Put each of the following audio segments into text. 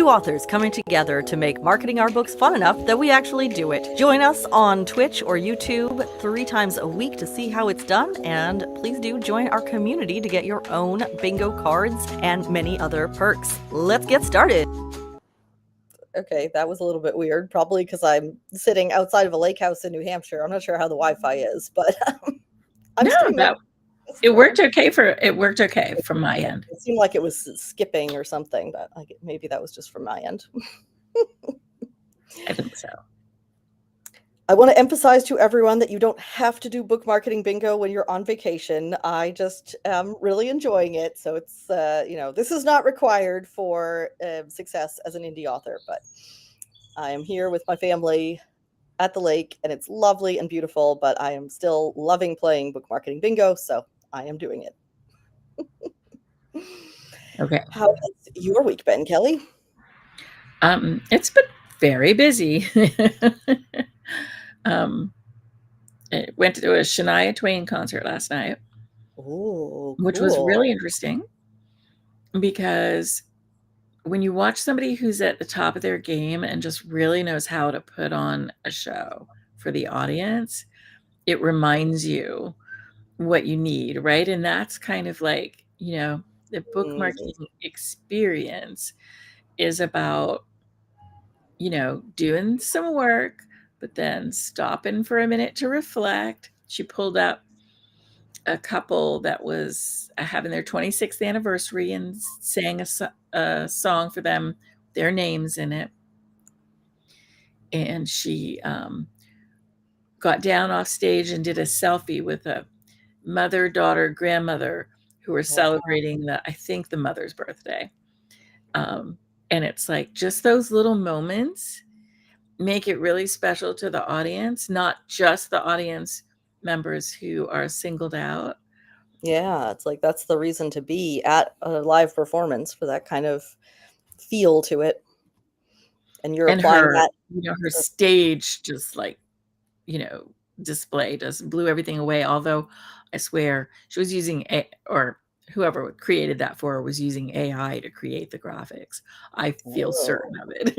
Two authors coming together to make marketing our books fun enough that we actually do it. Join us on Twitch or YouTube 3 times a week to see how it's done, and please do join our community to get your own bingo cards and many other perks. Let's get started. Okay, that was a little bit weird, probably because I'm sitting outside of a lake house in New Hampshire. I'm not sure how the Wi-Fi is, but I'm it worked okay from my end. It seemed like it was skipping or something, but maybe that was just from my end. I think so. I want to emphasize to everyone that you don't have to do book marketing bingo when you're on vacation. I just am really enjoying it. So it's, this is not required for success as an indie author, but I am here with my family at the lake and it's lovely and beautiful, but I am still loving playing book marketing bingo. So I am doing it. Okay. How has your week been, Kelly? It's been very busy. I went to a Shania Twain concert last night. Ooh, which was really interesting because when you watch somebody who's at the top of their game and just really knows how to put on a show for the audience, it reminds you what you need, right? And that's kind of like, the book marketing experience is about, doing some work, but then stopping for a minute to reflect. She pulled up a couple that was having their 26th anniversary and sang a song for them, their names in it. And she got down off stage and did a selfie with a mother, daughter, grandmother who were celebrating the mother's birthday. And it's like just those little moments make it really special to the audience, not just the audience members who are singled out. Yeah, it's like that's the reason to be at a live performance, for that kind of feel to it. And you're applying that. Her stage just display just blew everything away. Although I swear she was using or whoever created that for her was using AI to create the graphics. I feel certain of it.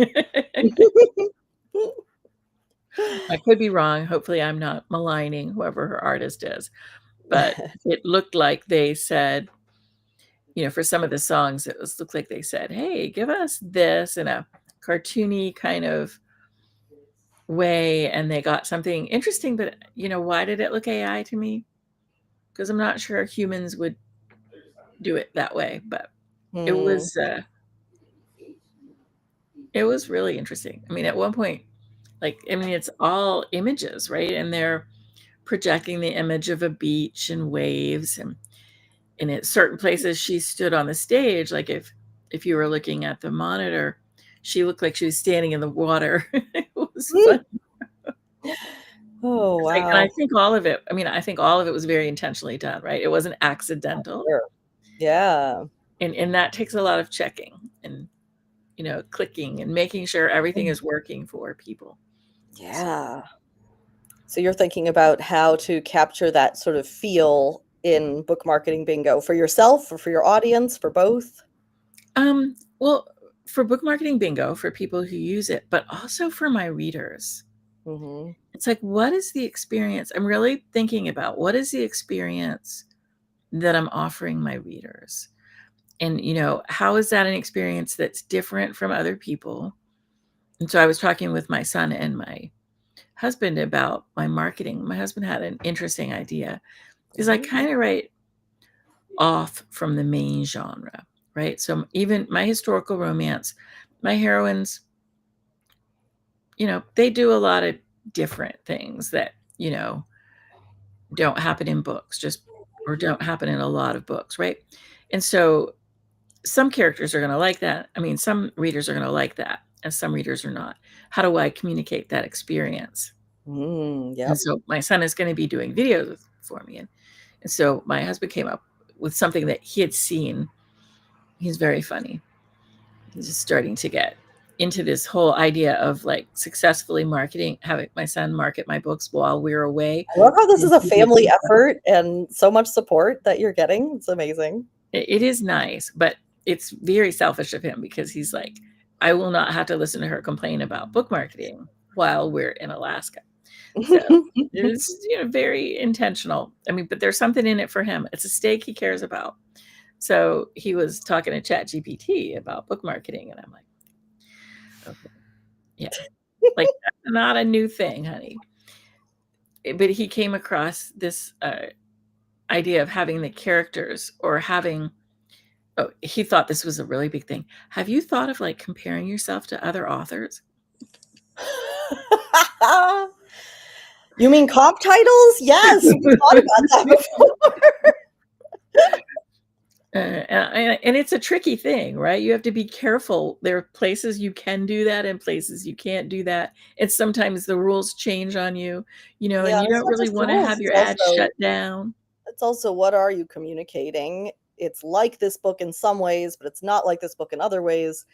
I could be wrong. Hopefully I'm not maligning whoever her artist is, but it looked like they said, for some of the songs, looked like they said, hey, give us this in a cartoony kind of way. And they got something interesting, but why did it look AI to me? Because I'm not sure humans would do it that way, but it was really interesting. I mean, at one point, it's all images, right? And they're projecting the image of a beach and waves, and at certain places she stood on the stage, like if you were looking at the monitor, she looked like she was standing in the water. It was fun. Oh, wow. And I think all of it was very intentionally done, right? It wasn't accidental. Sure. Yeah. And that takes a lot of checking and clicking and making sure everything is working for people. Yeah. So you're thinking about how to capture that sort of feel in book marketing bingo for yourself or for your audience, for both? Well, for book marketing bingo, for people who use it, but also for my readers. Mm-hmm. It's like, what is the experience? I'm really thinking about what is the experience that I'm offering my readers? And, how is that an experience that's different from other people? And so I was talking with my son and my husband about my marketing. My husband had an interesting idea. Is I kind of write off from the main genre, right? So even my historical romance, my heroines, they do a lot of different things that, don't happen in books, or don't happen in a lot of books, right? And so some characters are going to like that. I mean, some readers are going to like that, and some readers are not. How do I communicate that experience? Yep. And so my son is going to be doing videos for me. And so my husband came up with something that he had seen. He's very funny. He's just starting to get into this whole idea of successfully having my son market my books while we're away. I love how this is a family effort and so much support that you're getting. It's amazing. It is nice, but it's very selfish of him because he's like, I will not have to listen to her complain about book marketing while we're in Alaska. So it was, very intentional. I mean, but there's something in it for him. It's a stake he cares about. So he was talking to ChatGPT about book marketing, and I'm like, okay, yeah, like that's not a new thing, honey. But he came across this idea of having the characters or having. Oh, he thought this was a really big thing. Have you thought of like comparing yourself to other authors? You mean comp titles? Yes, we thought about that before. And it's a tricky thing, right? You have to be careful. There are places you can do that and places you can't do that. And sometimes the rules change on you, Yeah, and you it's don't not really just the want to rules, have your it's ad also shut down. it's also what are you communicating? It's like this book in some ways, but it's not like this book in other ways.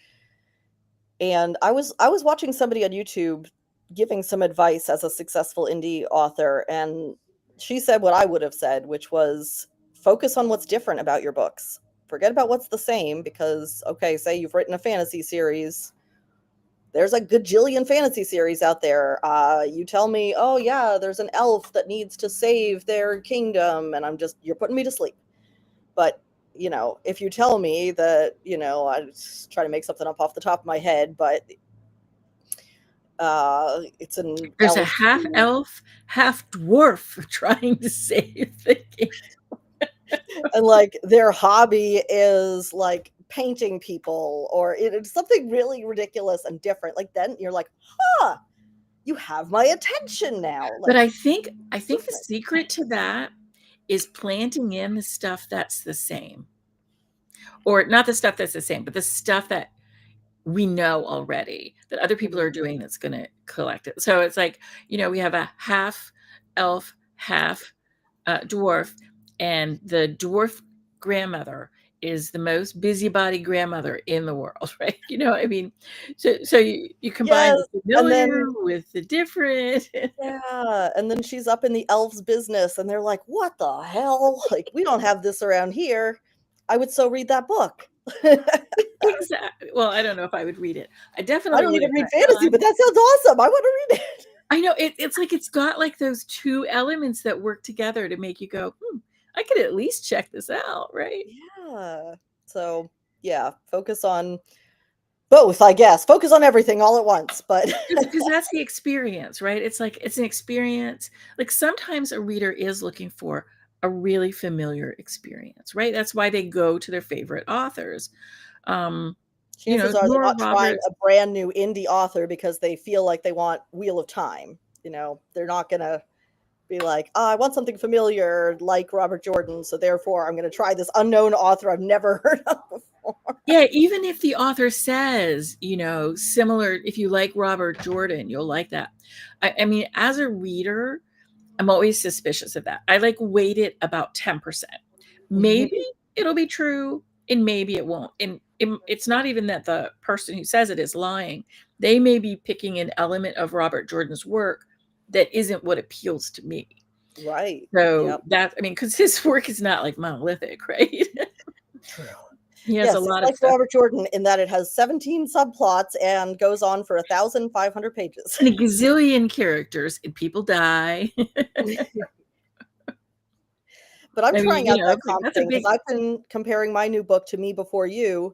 And I was watching somebody on YouTube giving some advice as a successful indie author, and she said what I would have said, which was focus on what's different about your books. Forget about what's the same, because okay, say you've written a fantasy series. There's a gajillion fantasy series out there. You tell me, oh yeah, there's an elf that needs to save their kingdom, and you're putting me to sleep. But if you tell me that, I just try to make something up off the top of my head, but it's an There's a elf half elf, half dwarf trying to save the kingdom. and like their hobby is like painting people, or it's something really ridiculous and different. Like then you're like, huh, you have my attention now. But Like, I think the secret to that is planting in the stuff that's the same. Or not the stuff that's the same, but the stuff that we know already that other people are doing that's going to collect it. So it's like, we have a half elf, half dwarf, and the dwarf grandmother is the most busybody grandmother in the world, right? I mean, so you combine yes, the and familiar then with the different. yeah, and then she's up in the elves business, and they're like, what the hell? Like, we don't have this around here. I would so read that book. Exactly. Well, I don't know if I would read it. I I definitely don't even wouldn't. read fantasy, but that sounds awesome. I want to read it. I know it's like it's got like those two elements that work together to make you go, I could at least check this out, right? Yeah. So, yeah, focus on both, I guess. Focus on everything all at once, but Because that's the experience, right? It's like it's an experience. Like sometimes a reader is looking for a really familiar experience, right? That's why they go to their favorite authors. chances are they're Nora not trying Roberts. a brand new indie author because they feel like they want Wheel of Time. They're not going to be like, oh, I want something familiar like Robert Jordan, so therefore I'm going to try this unknown author I've never heard of before. Yeah, even if the author says, similar, if you like Robert Jordan, you'll like that. I mean, as a reader, I'm always suspicious of that. I like weight it about 10%. Maybe it'll be true and maybe it won't. And it's not even that the person who says it is lying. They may be picking an element of Robert Jordan's work that isn't what appeals to me. Right. So because his work is not like monolithic, right? True. He has Yes, a it's lot of like stuff. Robert Jordan in that it has 17 subplots and goes on for 1,500 pages. And a gazillion characters and people die. But I'm trying out that comp that's a thing because big. I've been comparing my new book to Me Before You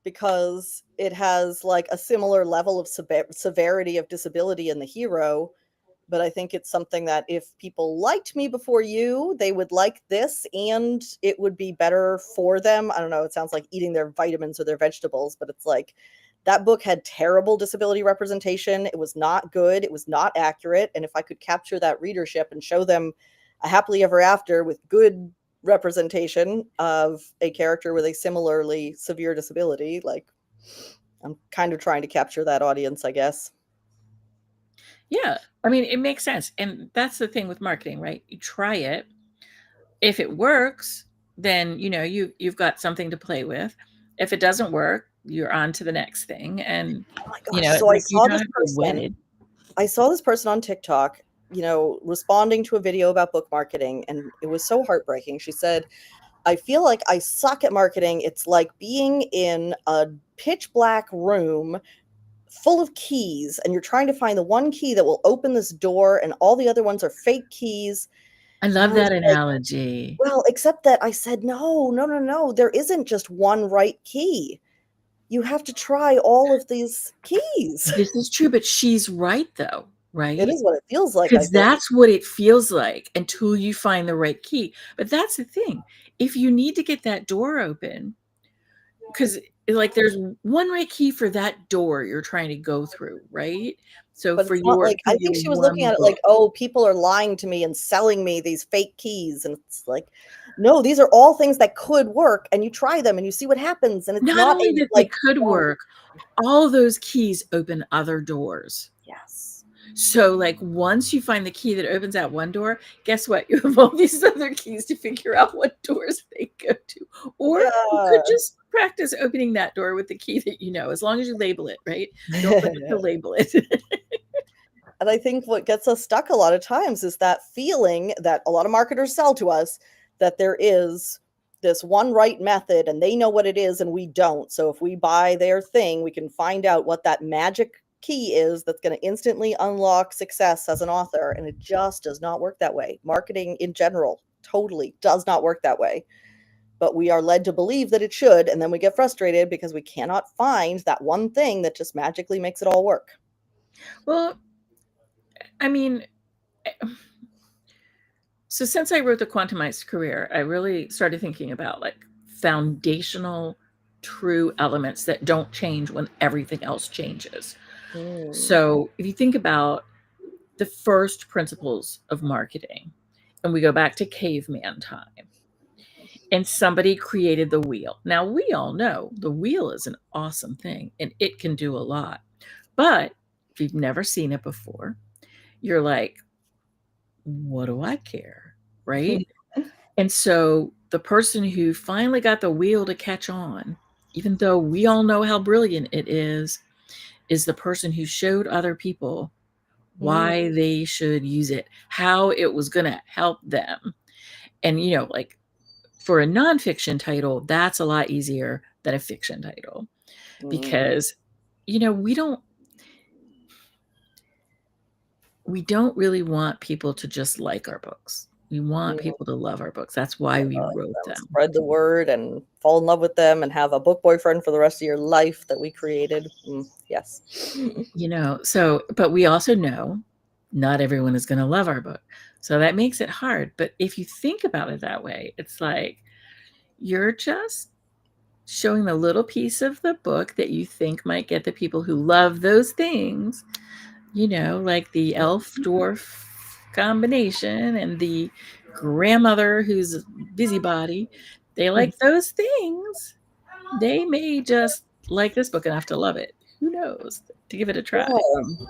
because it has like a similar level of severity of disability in the hero. But I think it's something that if people liked Me Before You, they would like this and it would be better for them. I don't know. It sounds like eating their vitamins or their vegetables, but it's like that book had terrible disability representation. It was not good. It was not accurate. And if I could capture that readership and show them a happily ever after with good representation of a character with a similarly severe disability, like I'm kind of trying to capture that audience, I guess. Yeah, I mean, it makes sense. And that's the thing with marketing, right? You try it. If it works, then you've got something to play with. If it doesn't work, you're on to the next thing. And Oh my gosh. it's So I like you saw don't this have to be person wedded. I saw this person on TikTok, responding to a video about book marketing, and it was so heartbreaking. She said, I feel like I suck at marketing. It's like being in a pitch black room full of keys, and you're trying to find the one key that will open this door, and all the other ones are fake keys. I And love I was that like, analogy. well, except that I said, no, no, no, no. There isn't just one right key. You have to try all of these keys. This is true, but she's right though, It right? is what it feels like, I Because think. that's what it feels like until you find the right key. But that's the thing. If you need to get that door open, because like there's one right key for that door you're trying to go through, right? So But for it's not like, I your think she was looking one at it like, book. oh, people are lying to me and selling me these fake keys. And it's like, no, these are all things that could work. And you try them and you see what happens. And it's Not not only a that they like, could work, all those keys open other doors. yes. So, like, once you find the key that opens that one door, guess what? You have all these other keys to figure out what doors they go to. Or you could Yeah. just practice opening that door with the key that you know, as long as you label it, right? Don't forget to label it. And I think what gets us stuck a lot of times is that feeling that a lot of marketers sell to us, that there is this one right method and they know what it is and we don't. So if we buy their thing, we can find out what that magic key is that's going to instantly unlock success as an author. And it just does not work that way. Marketing in general totally does not work that way. But we are led to believe that it should. And then we get frustrated because we cannot find that one thing that just magically makes it all work. Well, I mean, so since I wrote The Quantumized Career, I really started thinking about like foundational, true elements that don't change when everything else changes. Mm. So if you think about the first principles of marketing, and we go back to caveman time, and somebody created the wheel. Now, we all know the wheel is an awesome thing and it can do a lot. But if you've never seen it before, you're like, what do I care? Right? And so the person who finally got the wheel to catch on, even though we all know how brilliant it is the person who showed other people Mm. why they should use it, how it was going to help them. And, you know, like for a nonfiction title, that's a lot easier than a fiction title Mm. because, you know, we don't really want people to just like our books. We want Mm. people to love our books. That's why we Like wrote them. them. Spread the word and fall in love with them and have a book boyfriend for the rest of your life that we created. Yes. You know, so, but we also know not everyone is going to love our book. So that makes it hard. But if you think about it that way, it's like you're just showing the little piece of the book that you think might get the people who love those things, you know, like the elf dwarf combination and the grandmother who's a busybody. They like those things. They may just like this book enough to love it. Who knows? To give it a try. Yeah.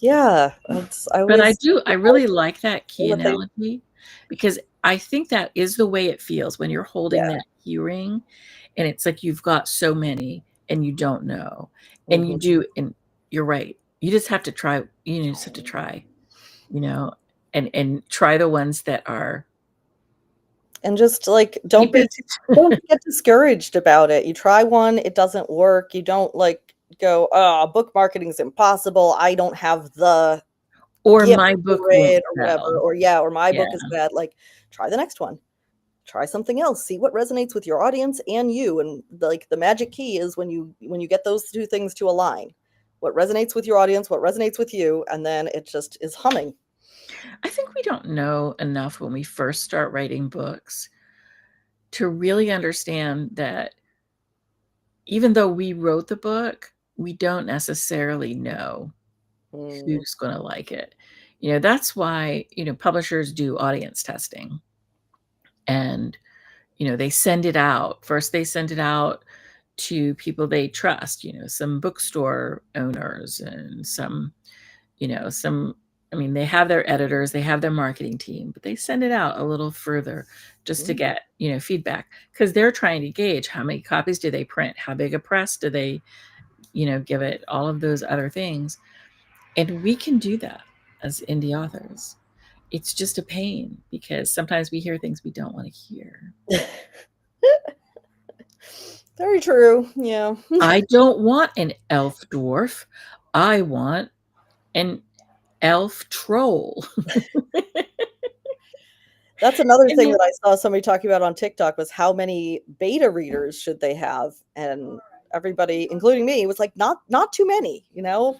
Yeah. I But always I really like that key what they, analogy because I think that is the way it feels when you're holding yeah. that key ring and it's like you've got so many and you don't know. And you Mhm. do, and you're right. You just have to try, you just have to try, you know, and try the ones that are And just like keep it. don't get discouraged about it. You try one, it doesn't work. You don't like go, oh, book marketing is impossible. I don't have the Or gift my for book won't it or whatever. sell. Or yeah, or my Yeah. book is bad. Like try the next one. Try something else. See what resonates with your audience and you. And like the magic key is when you get those two things to align. What resonates with your audience, what resonates with you, and then it just is humming. I think we don't know enough when we first start writing books to really understand that even though we wrote the book, we don't necessarily know Mm. who's going to like it. You know, that's why, you know, publishers do audience testing and, you know, they send it out. First, they send it out to people they trust, you know, some bookstore owners and some, you know, I mean, they have their editors, they have their marketing team, but they send it out a little further just to Mm. get, you know, feedback because they're trying to gauge how many copies do they print, how big a press do they, you know, give it, all of those other things. And we can do that as indie authors. it's just a pain because sometimes we hear things we don't want to hear. Very true. Yeah. I don't want an elf dwarf. I want an elf troll. That's another And thing then, that I saw somebody talking about on TikTok was how many beta readers should they have? And everybody, including me, was like, not too many, you know,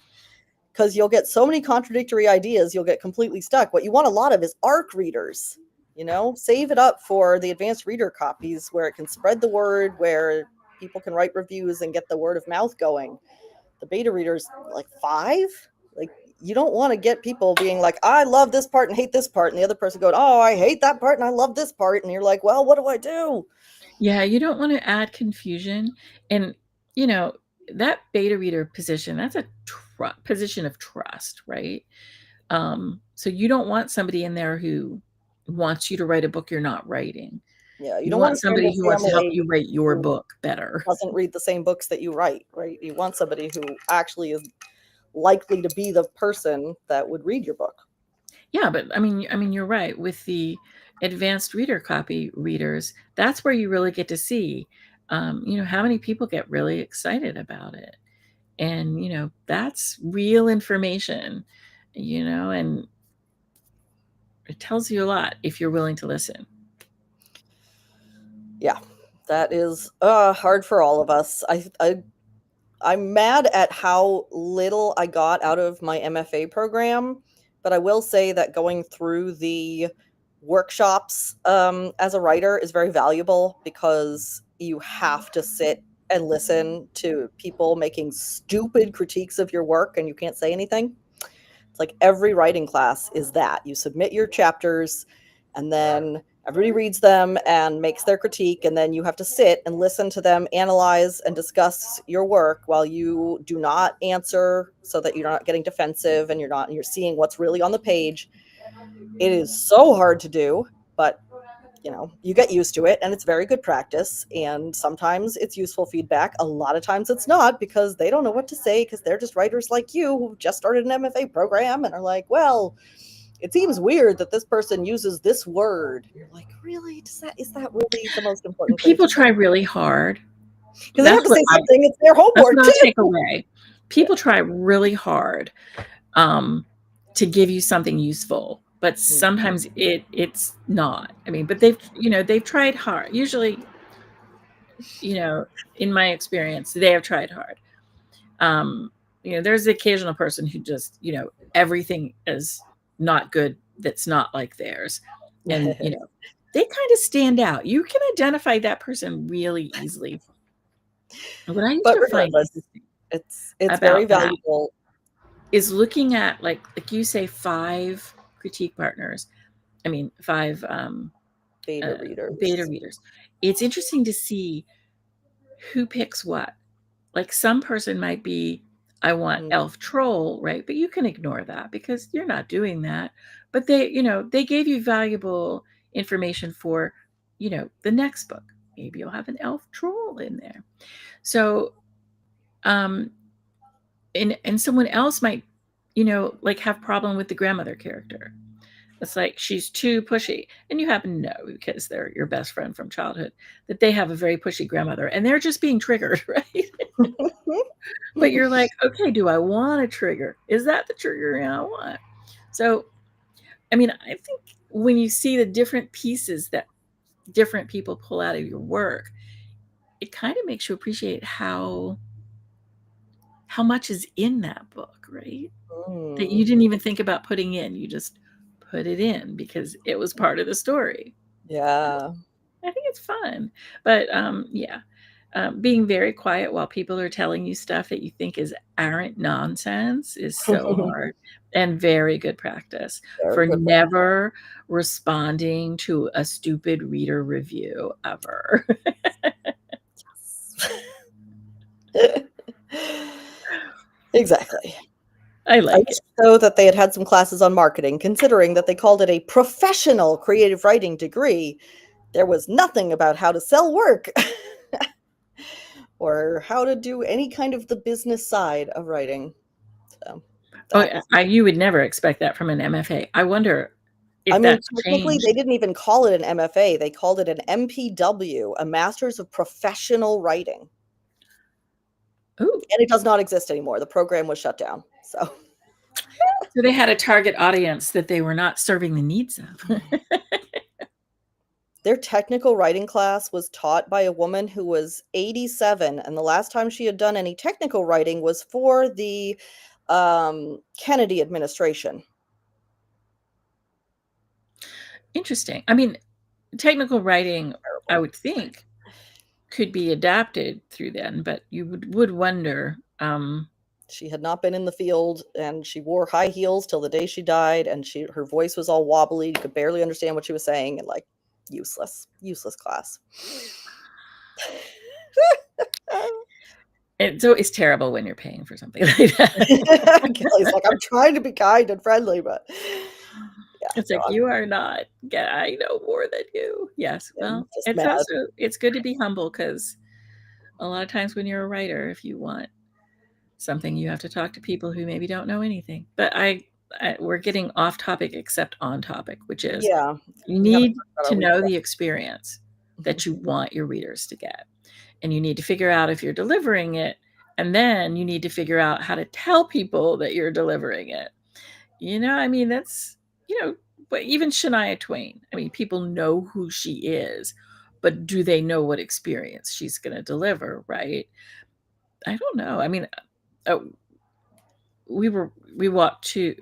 because you'll get so many contradictory ideas, you'll get completely stuck. What you want a lot of is ARC readers, you know, save it up for the advanced reader copies where it can spread the word, where people can write reviews and get the word of mouth going. The beta readers, like 5, like you don't want to get people being like, I love this part and hate this part, and the other person going, oh, I hate that part and I love this part, and you're like, well, what do I do? yeah, you don't want to add confusion. And, you know, that beta reader position, that's a position of trust, right? So you don't want somebody in there who wants you to write a book you're not writing. Yeah, you You don't want want to bring somebody the who wants to help family you write your who book better. doesn't read the same books that you write, right? You want somebody who actually is likely to be the person that would read your book. Yeah, but I mean, you're right. With the advanced reader copy readers, that's where you really get to see, how many people get really excited about it, and that's real information, and it tells you a lot if you're willing to listen. Yeah, that is hard for all of us. I'm mad at how little I got out of my MFA program, but I will say that going through the workshops as a writer is very valuable because you have to sit and listen to people making stupid critiques of your work and you can't say anything. It's like every writing class is that. You submit your chapters and then everybody reads them and makes their critique, and then you have to sit and listen to them analyze and discuss your work while you do not answer so that you're not getting defensive and you're seeing what's really on the page. It is so hard to do, but you get used to it and it's very good practice, and sometimes it's useful feedback. A lot of times it's not because they don't know what to say because they're just writers like you who just started an MFA program and are like, well, it seems weird that this person uses this word. You're like, really? Is that really the most important thing People to try say? really hard. Because they have to say something. It's their That's homework what I'll too. take away. Yeah. People try really hard to give you something useful, but Mm. sometimes it's not. I mean, but they've tried hard. Usually, in my experience, they have tried hard. There's the occasional person who just, everything is not good that's not like theirs. And, they kind of stand out. You can identify that person really easily. What I used But to find regardless, interesting it's very about that valuable. is looking at, like you say, 5 critique partners. I mean, 5 Beta beta readers. readers. It's interesting to see who picks what. Like some person might be, I want Mm. elf troll, right? But you can ignore that because you're not doing that. But they gave you valuable information for, the next book. Maybe you'll have an elf troll in there. So, um, and someone else might, like have problem with the grandmother character. It's like she's too pushy, and you happen to know because they're your best friend from childhood that they have a very pushy grandmother, and they're just being triggered, right? But you're like, okay, do I want a trigger? Is that the trigger I want? So, I mean, I think when you see the different pieces that different people pull out of your work, it kind of makes you appreciate how much is in that book, right? That you Mm. didn't even think about putting in. You just put it in because it was part of the story. Yeah. I think it's fun. But yeah, being very quiet while people are telling you stuff that you think is arrant nonsense is so hard and very good practice Very for good. never responding to a stupid reader review ever. Exactly. I I like wish it. though that they had some classes on marketing, considering that they called it a professional creative writing degree. There was nothing about how to sell work or how to do any kind of the business side of writing. So Oh, that's you would never expect that from an MFA. I wonder if I mean, that's technically, changed. they didn't even call it an MFA. They called it an MPW, a Master's of Professional Writing. Ooh. And it does not exist anymore. The program was shut down. So they had a target audience that they were not serving the needs of. their technical writing class was taught by a woman who was 87, and the last time she had done any technical writing was for the Kennedy administration. Interesting. I mean, technical writing, I would think, could be adapted through then, but you would wonder. She had not been in the field, and she wore high heels till the day she died, and her voice was all wobbly. You could barely understand what she was saying, and like useless class. It's terrible when you're paying for something like that. Kelly's like, I'm trying to be kind and friendly, but yeah, it's like, you are not. I know more than you. Yes. Well, just mad. it's good to be humble, because a lot of times when you're a writer, if you want something, you have to talk to people who maybe don't know anything. But we're getting off topic except on topic, which is you need to know the experience that you want your readers to get. And you need to figure out if you're delivering it. And then you need to figure out how to tell people that you're delivering it. I mean, that's, but even Shania Twain, I mean, people know who she is, but do they know what experience she's going to deliver, right? I don't know. I mean, we walked to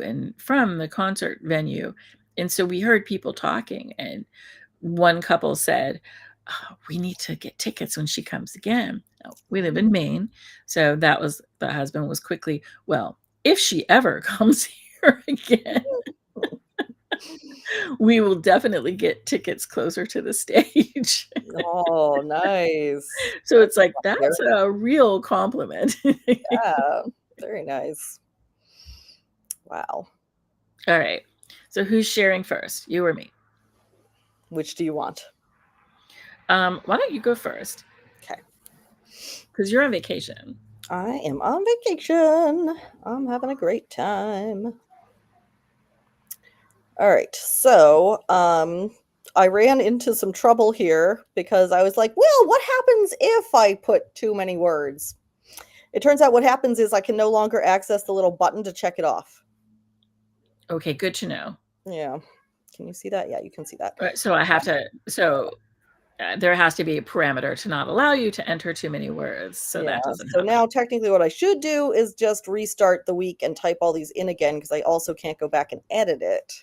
and from the concert venue, and so we heard people talking, and one couple said, "Oh, we need to get tickets when she comes again." Now, we live in Maine, so the husband was quickly, "Well, if she ever comes here again, we will definitely get tickets closer to the stage." Oh, nice. So it's like, that's a real compliment. Yeah, very nice. Wow. All right. So who's sharing first, you or me? Which do you want? Why don't you go first? Okay. Because you're on vacation. I am on vacation. I'm having a great time. All right. So, I ran into some trouble here because I was like, well, what happens if I put too many words? It turns out what happens is I can no longer access the little button to check it off. Okay, good to know. Yeah. Can you see that? Yeah, you can see that. Right, so there has to be a parameter to not allow you to enter too many words. So that doesn't happen. So now technically what I should do is just restart the week and type all these in again, because I also can't go back and edit it.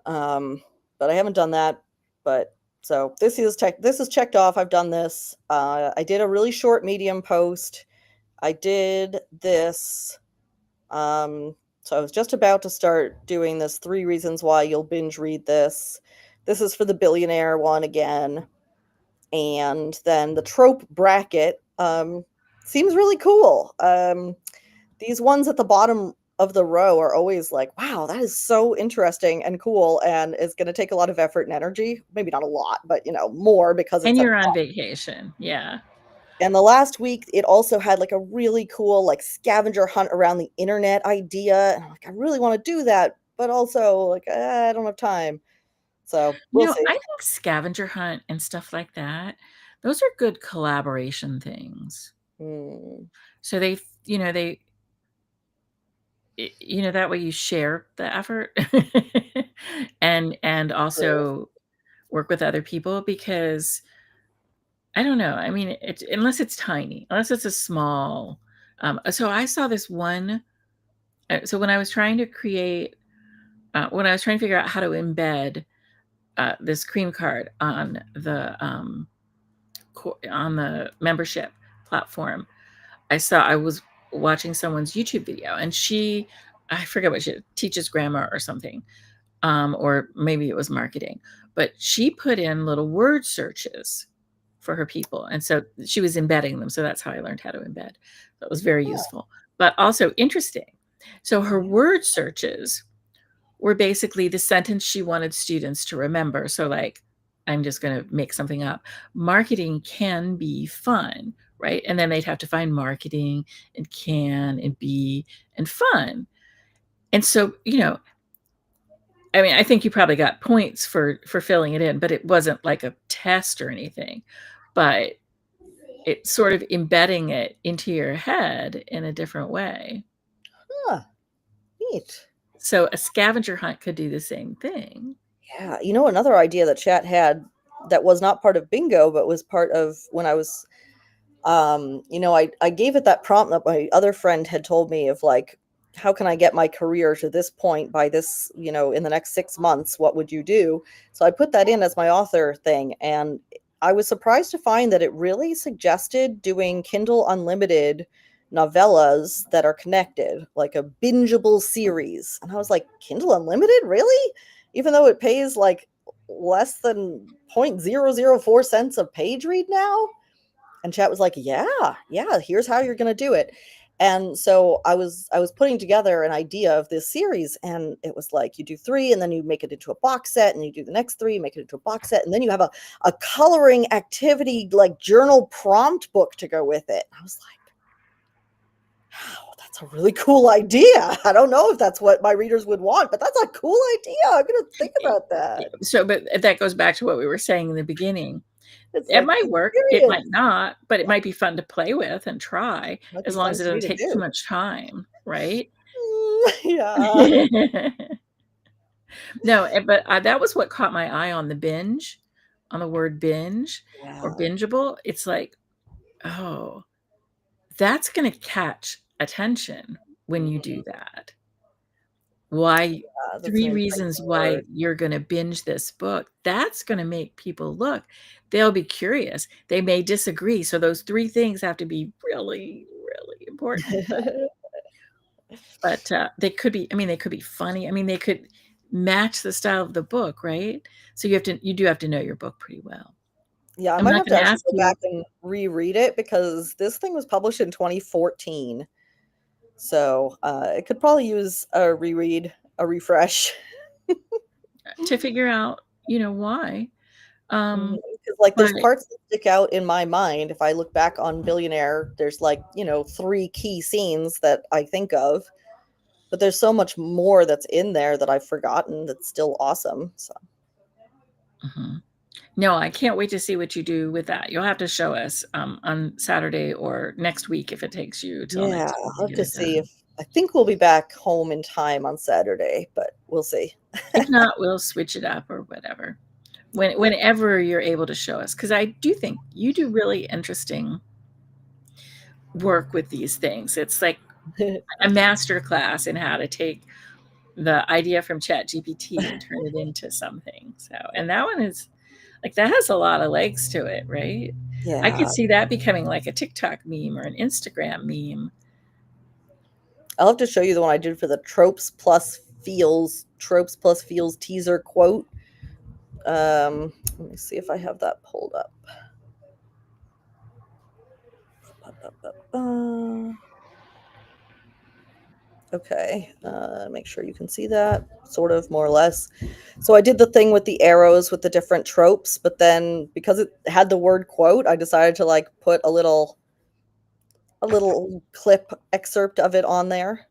But I haven't done that. But so this is checked off. I've done this. I did a really short Medium post. I did this. So I was just about to start doing this 3 reasons why you'll binge read this. This is for the billionaire one again. And then the trope bracket seems really cool. These ones at the bottom of the row are always like, wow, that is so interesting and cool, and is going to take a lot of effort and energy. Maybe not a lot, but more, because and you're on vacation. Yeah. And the last week, it also had like a really cool like scavenger hunt around the internet idea. And I'm like, I really want to do that, but also like, I don't have time. So we'll see. I think scavenger hunt and stuff like that, those are good collaboration things. So that way you share the effort and also work with other people, because I don't know. I mean, unless it's tiny, unless it's a small. So I saw this one. So when I was trying to figure out how to embed this cream card on the membership platform, I was watching someone's YouTube video, and I forget what she teaches, grammar or something, or maybe it was marketing, but she put in little word searches for her people. And so she was embedding them. So that's how I learned how to embed. That was very useful, but also interesting. So her word searches were basically the sentence she wanted students to remember. So like, I'm just going to make something up. Marketing can be fun, right? And then they'd have to find marketing and can and be and fun. And so, I mean, I think you probably got points for filling it in, but it wasn't like a test or anything. But it's sort of embedding it into your head in a different way. Huh. Neat. So a scavenger hunt could do the same thing. Yeah. You know, another idea that chat had that was not part of bingo, but was part of when I was, I gave it that prompt that my other friend had told me of like, how can I get my career to this point by this, in the next 6 months, what would you do? So I put that in as my author thing. And I was surprised to find that it really suggested doing Kindle Unlimited novellas that are connected, like a bingeable series. And I was like, Kindle Unlimited? Really? Even though it pays like less than 0.004 cents a page read now? And chat was like, yeah, here's how you're going to do it. And so I was putting together an idea of this series, and it was like you do 3 and then you make it into a box set, and you do the next 3, make it into a box set, and then you have a coloring activity like journal prompt book to go with it. I was like, wow, that's a really cool idea. I don't know if that's what my readers would want, but that's a cool idea. I'm going to think about that. So, but that goes back to what we were saying in the beginning. It's It like might work, it experience. might not, but it might be fun to play with and try, Might be as long fun as it for me doesn't to take too do. much time, right? Yeah. No, but that was what caught my eye on the binge, on the word binge or Yeah. bingeable. It's like, oh, that's going to catch attention when you do that. Why? That's an 3 reasons enticing why word. you're gonna binge this book. That's gonna make people look. They'll be curious. They may disagree, so those 3 things have to be really, really important. But, they could be, I mean, they could be funny. I mean, they could match the style of the book, right? So you do have to know your book pretty well. Yeah, I I'm might not have to gonna actually ask go you back and reread it because this thing was published in 2014. So, it could probably use a reread, a refresh. to figure out, why. Mhm, Um, 'cause, like, but there's parts that stick out in my mind. If I look back on Billionaire, there's, like, 3 key scenes that I think of, but there's so much more that's in there that I've forgotten that's still awesome, so mhm. No, I can't wait to see what you do with that. You'll have to show us, on Saturday or next week if it takes you till yeah, next week to I'll have get to it see if done. I think we'll be back home in time on Saturday, but we'll see. If not, we'll switch it up or whatever. Yeah. Whenever you're able to show us, because I do think you do really interesting work with these things. It's like a Thank you. master class in how to take the idea from ChatGPT and turn it into something. So, and that one is like that has a lot of legs to it, right? I could Yeah. see that becoming like a TikTok meme or an Instagram meme. I'll have to show you the one I did for the tropes plus feels teaser quote. Let me see if I have that pulled up. Okay, make sure you can see that, sort of, more or less. So I did the thing with the arrows with the different tropes, but then because it had the word quote, I decided to like put a little clip excerpt of it on there.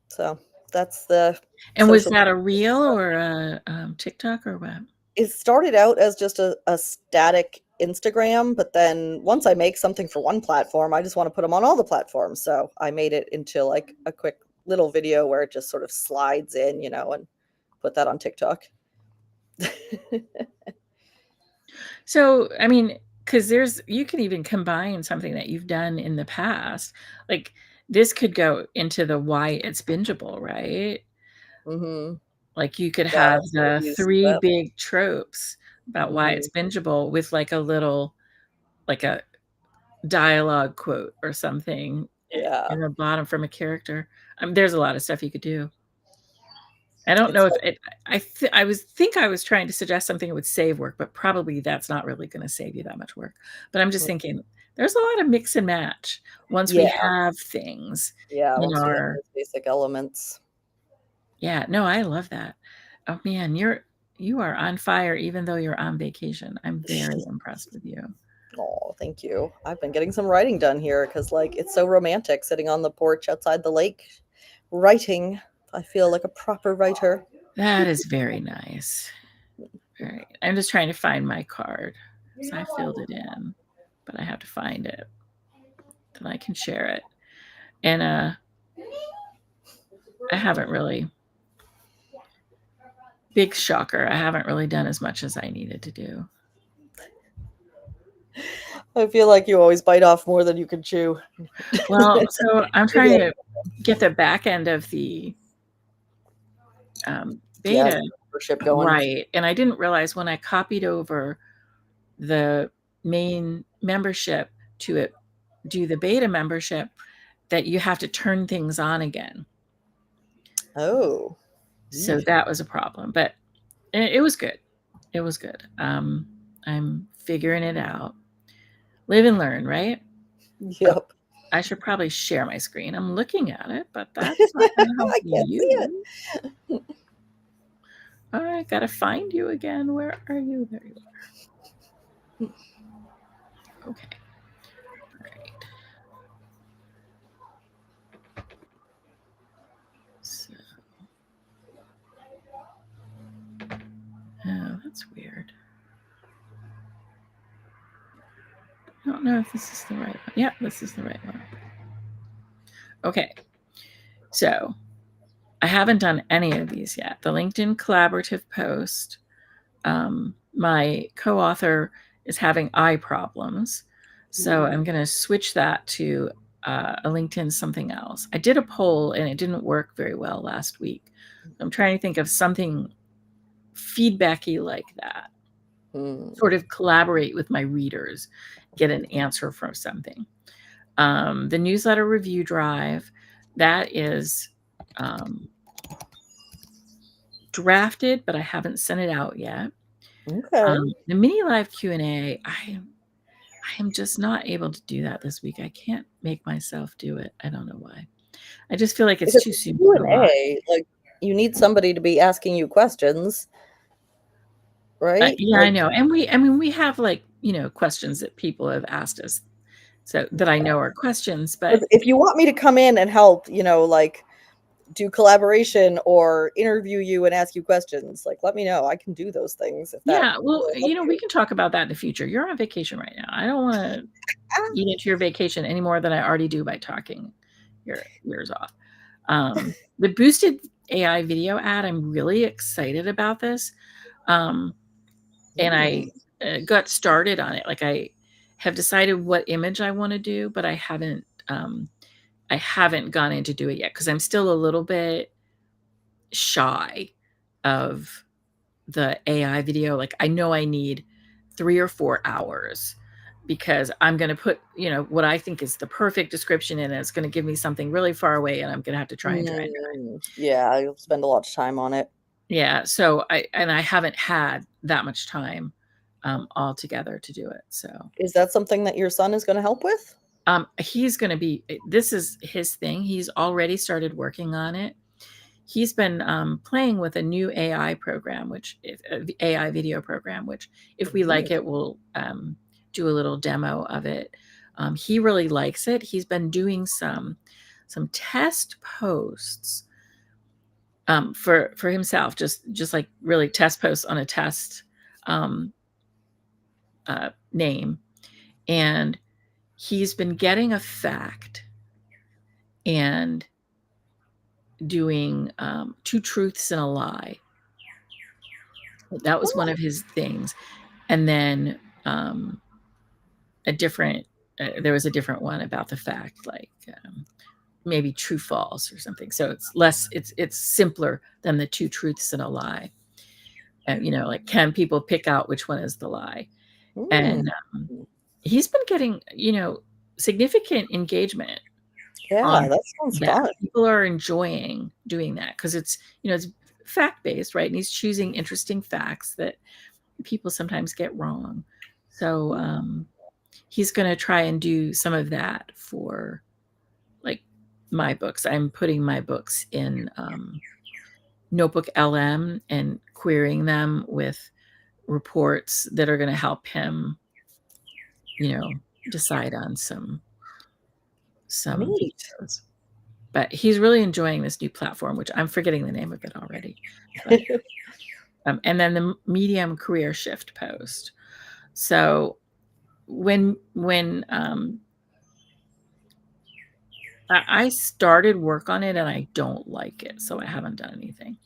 So that's the And was social that a media reel stuff. or a TikTok or what? It started out as just a static Instagram, but then once I make something for one platform, I just want to put them on all the platforms. So I made it into like a quick little video where it just sort of slides in, and put that on TikTok. So, I mean, because you can even combine something that you've done in the past. Like this could go into the why it's bingeable, right? Mhm. Like you could Yeah, have I've sort of the used 3 that. big tropes about why it's Mhm. bingeable with like a little, like a dialogue quote or something Yeah. in the bottom from a character. There's a lot of stuff you could do. I don't It's know if like it I was trying to suggest something that would save work, but probably that's not really gonna save you that much work. But I'm just mhm. thinking, there's a lot of mix and match once we Yeah, have things yeah, in once we have our those basic elements. yeah, no, I love that. Oh, man, you are on fire even though you're on vacation. I'm very impressed with you. Oh, thank you. I've been getting some writing done here because, like, it's so romantic sitting on the porch outside the lake writing. I feel like a proper writer. That is very nice. All right. I'm just trying to find my card. So I filled it in, but I have to find it. Then I can share it. And I haven't really, big shocker, I haven't really done as much as I needed to do. I feel like you always bite off more than you can chew. Well, so I'm trying to get the back end of the beta membership going. right. And I didn't realize when I copied over the main membership to it, do the beta membership, that you have to turn things on again. Oh. So that was a problem, but it was good. It was good. I'm figuring it out. Live and learn, right? Yep. I should probably share my screen. I'm looking at it, but that's not going to help I can't you. see it. All right, got to find you again. Where are you? There you are. Okay. All right. So, oh, that's weird. I don't know if this is the right one. Yeah, this is the right one. Okay. So I haven't done any of these yet. The LinkedIn collaborative post, my co-author is having eye problems. So I'm going to switch that to a LinkedIn something else. I did a poll and it didn't work very well last week. I'm trying to think of something feedbacky like that. Sort of collaborate with my readers, get an answer from something. The newsletter review drive, that is drafted, but I haven't sent it out yet. Okay. The mini live Q&A, I am just not able to do that this week. I can't make myself do it. I don't know why. I just feel like it's too soon. Q&A, like you need somebody to be asking you questions, right? Yeah, like, I know. And we have like, questions that people have asked us, so that I know are questions. But if you want me to come in and help, like do collaboration or interview you and ask you questions, like let me know. I can do those things. If that yeah, well, we can talk about that in the future. You're on vacation right now. I don't want to eat into your vacation any more than I already do by talking your ears off. The boosted AI video ad, I'm really excited about this. And I got started on it. Like I have decided what image I want to do, but I haven't gone in to do it yet because I'm still a little bit shy of the AI video. Like I know I need 3 or 4 hours because I'm going to put, what I think is the perfect description in it. It's going to give me something really far away and I'm going to have to try and try and try. Yeah, you'll spend a lot of time on it. Yeah. So I haven't had that much time all together to do it. So is that something that your son is going to help with? He's going to be, this is his thing. He's already started working on it. He's been playing with a new AI program, which AI video program, which if we like it, we'll do a little demo of it. He really likes it. He's been doing some test posts for himself, just like really test posts on a test name. And he's been getting a fact and doing 2 truths and a lie. That was one of his things. And then there was a different one about the fact, like maybe true false or something. So it's simpler than the 2 truths and a lie. Like, can people pick out which one is the lie? And he's been getting, significant engagement. Yeah, that sounds fun. People are enjoying doing that because it's fact-based, right? And he's choosing interesting facts that people sometimes get wrong. So he's going to try and do some of that for like my books. I'm putting my books in Notebook LM and querying them with reports that are going to help him, decide on some Neat. details. But he's really enjoying this new platform, which I'm forgetting the name of it already. But, and then the Medium career shift post. So when I started work on it and I don't like it, so I haven't done anything.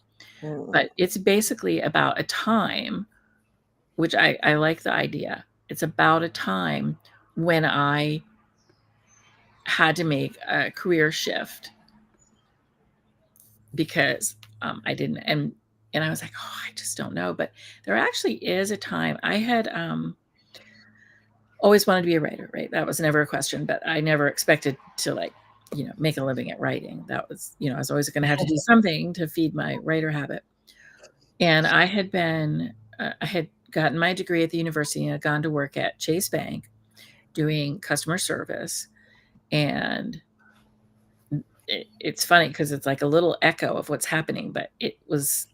But it's basically about a time, which I like the idea. It's about a time when I had to make a career shift because I didn't, and I was like, oh, I just don't know. But there actually is a time I had always wanted to be a writer, right? That was never a question, but I never expected to make a living at writing. That was, I was always going to have to do something to feed my writer habit. And I had gotten my degree at the university and had gone to work at Chase Bank doing customer service. And it's funny because it's like a little echo of what's happening, but it was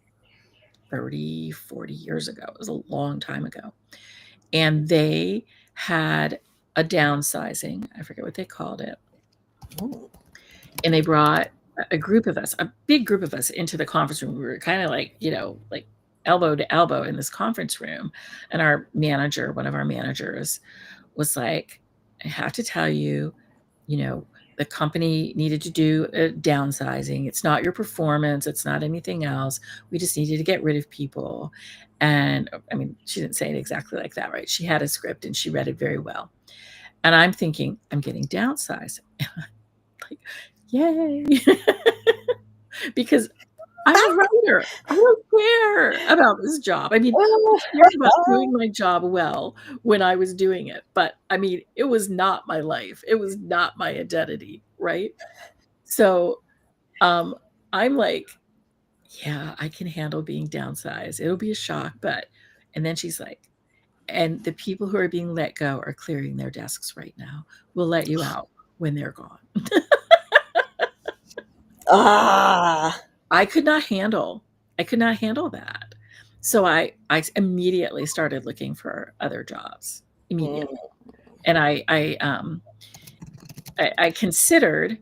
30, 40 years ago. It was a long time ago. And they had a downsizing. I forget what they called it. And they brought a group of us, a big group of us, into the conference room. We were kind of like, like elbow to elbow in this conference room. And our manager, one of our managers, was like, I have to tell you, the company needed to do a downsizing. It's not your performance. It's not anything else. We just needed to get rid of people. And I mean, she didn't say it exactly like that, right? She had a script and she read it very well. And I'm thinking, I'm getting downsized. Like, yay. Because I'm a writer. I don't care about this job. I mean, I cared about doing my job well when I was doing it. But I mean, it was not my life. It was not my identity, right? So I'm like, yeah, I can handle being downsized. It'll be a shock. And then she's like, and the people who are being let go are clearing their desks right now. We'll let you out when they're gone. I could not handle that. So I immediately started looking for other jobs immediately. And I considered,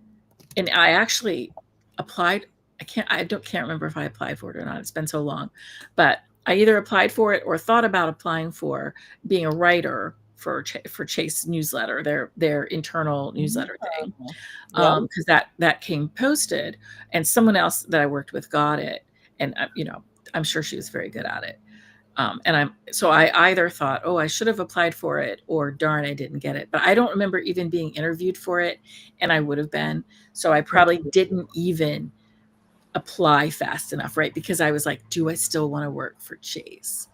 and I actually applied. I can't remember if I applied for it or not. It's been so long, but I either applied for it or thought about applying for being a writer for Chase newsletter, their internal newsletter thing, because that came posted, and someone else that I worked with got it, and I'm sure she was very good at it. So I either thought, oh, I should have applied for it, or darn, I didn't get it. But I don't remember even being interviewed for it, and I would have been. So I probably didn't even apply fast enough, right? Because I was like, do I still want to work for Chase?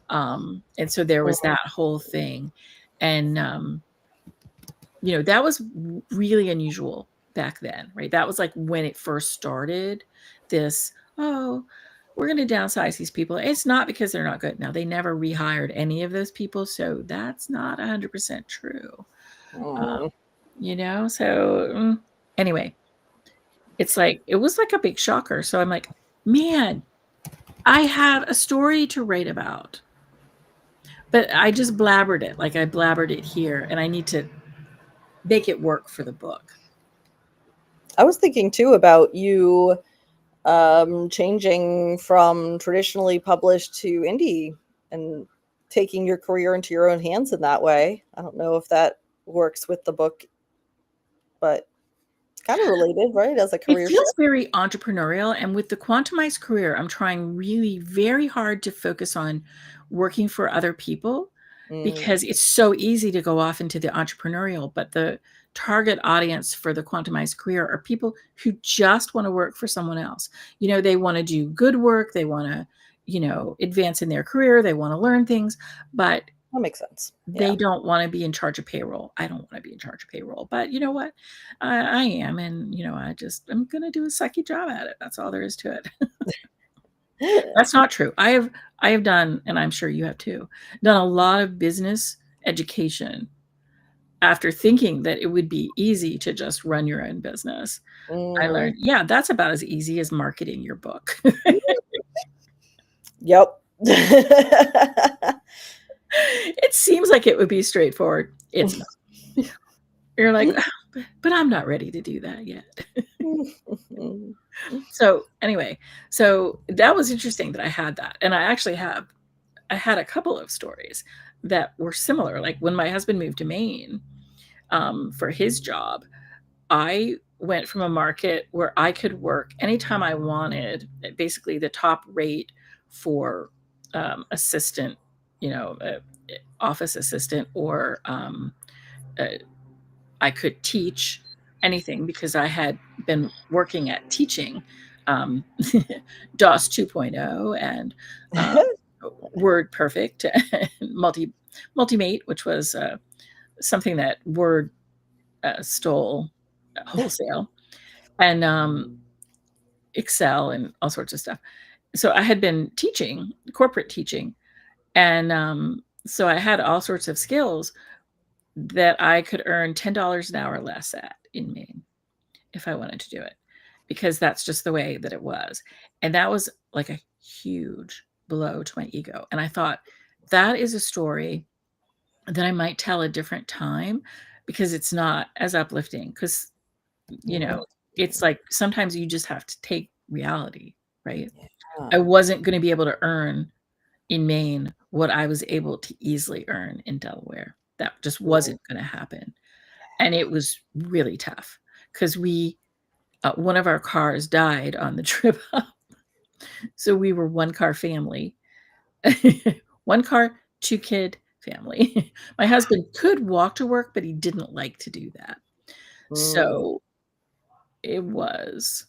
And so there was that whole thing. And, that was really unusual back then, right? That was like when it first started, this, oh, we're going to downsize these people. It's not because they're not good. Now, they never rehired any of those people. So that's not 100% true. So anyway, it was like a big shocker. So I'm like, man, I have a story to write about. But I just blabbered it. Like I blabbered it here, and I need to make it work for the book. I was thinking too about you changing from traditionally published to indie and taking your career into your own hands in that way. I don't know if that works with the book, but it's kind of related, right? As a career It feels very entrepreneurial. And with the Quantumized Career, I'm trying really very hard to focus on working for other people because it's so easy to go off into the entrepreneurial, but the target audience for the Quantumized Career are people who just want to work for someone else. They want to do good work. They want to, advance in their career. They want to learn things, but that makes sense. They don't want to be in charge of payroll. I don't want to be in charge of payroll, but you know what? I am. And, I'm going to do a sucky job at it. That's all there is to it. That's not true. I have done, and I'm sure you have too, done a lot of business education after thinking that it would be easy to just run your own business. I learned, that's about as easy as marketing your book. Yep. It seems like it would be straightforward. It's not. You're like, but I'm not ready to do that yet. So anyway, so that was interesting that I had that. And I had a couple of stories that were similar. Like when my husband moved to Maine for his job, I went from a market where I could work anytime I wanted, basically the top rate for assistant, office assistant, or I could teach anything because I had been working at teaching DOS 2.0 and Word Perfect and Multimate, which was something that Word stole wholesale, and Excel and all sorts of stuff. So I had been teaching, corporate teaching, and so I had all sorts of skills that I could earn $10 an hour less at in Maine if I wanted to do it, because that's just the way that it was. And that was like a huge blow to my ego. And I thought that is a story that I might tell a different time because it's not as uplifting. Because, it's like sometimes you just have to take reality, right? I wasn't going to be able to earn in Maine what I was able to easily earn in Delaware. That just wasn't going to happen. And it was really tough because one of our cars died on the trip up. So we were one car family, one car, 2-kid family. My husband could walk to work, but he didn't like to do that. So it was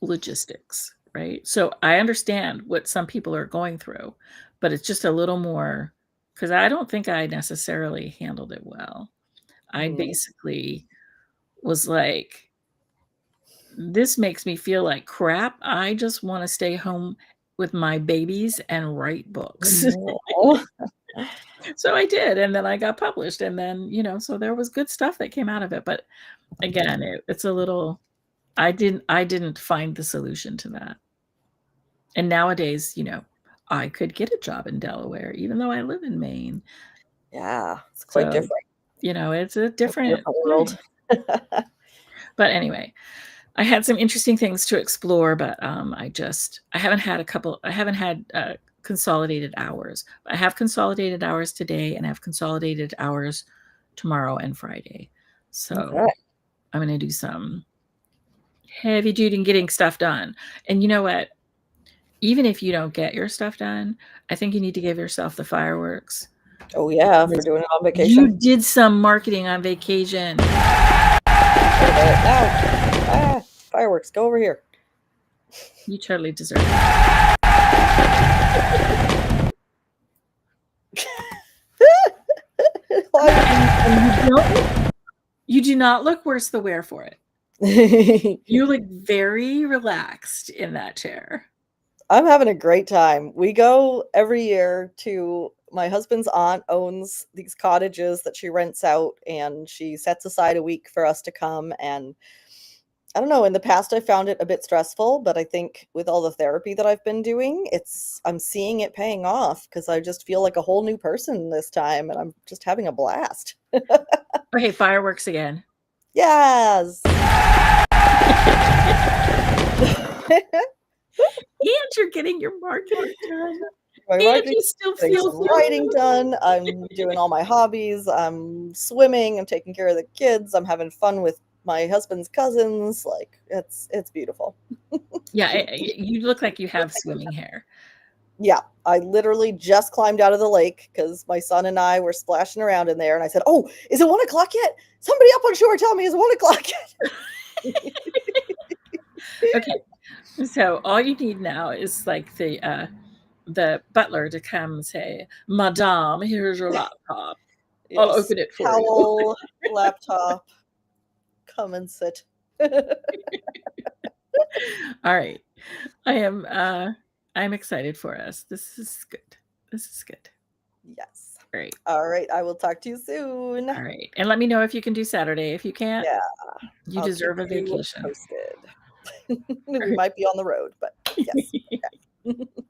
logistics, right? So I understand what some people are going through, but it's just a little more, because I don't think I necessarily handled it well. I basically was like, this makes me feel like crap. I just want to stay home with my babies and write books. So I did, and then I got published, and then, so there was good stuff that came out of it. But again, it's a little, I didn't find the solution to that. And nowadays, I could get a job in Delaware, even though I live in Maine. Yeah, it's quite different. It's a different world. But anyway, I had some interesting things to explore, but I haven't had consolidated hours. I have consolidated hours today, and I have consolidated hours tomorrow and Friday. So I'm going to do some heavy duty and getting stuff done. And you know what? Even if you don't get your stuff done, I think you need to give yourself the fireworks. Oh yeah, for doing it on vacation. You did some marketing on vacation. Now, fireworks, go over here. You totally deserve it. And you do not look worse the wear for it. You look very relaxed in that chair. I'm having a great time. We go every year to my husband's aunt owns these cottages that she rents out, and she sets aside a week for us to come. And I don't know, in the past I found it a bit stressful, but I think with all the therapy that I've been doing, I'm seeing it paying off because I just feel like a whole new person this time, and I'm just having a blast. Okay, fireworks again. Yes. And you're getting your marketing done. My and you still feel writing done. I'm doing all my hobbies. I'm swimming. I'm taking care of the kids. I'm having fun with my husband's cousins. Like it's beautiful. Yeah, you look like you have swimming hair. Yeah, I literally just climbed out of the lake because my son and I were splashing around in there, and I said, "Oh, is it 1 o'clock yet? Somebody up on shore tell me, is it 1 o'clock yet?" Okay, so all you need now is like the butler to come and say, "Madame, here's your laptop. Yes. I'll open it for you." Laptop, come and sit. All right, I'm excited for us. This is good. Yes. Great. All right. I will talk to you soon. All right. And let me know if you can do Saturday. If you can't, you I'll deserve a keep you vacation. posted. We might be on the road, but yes. Okay.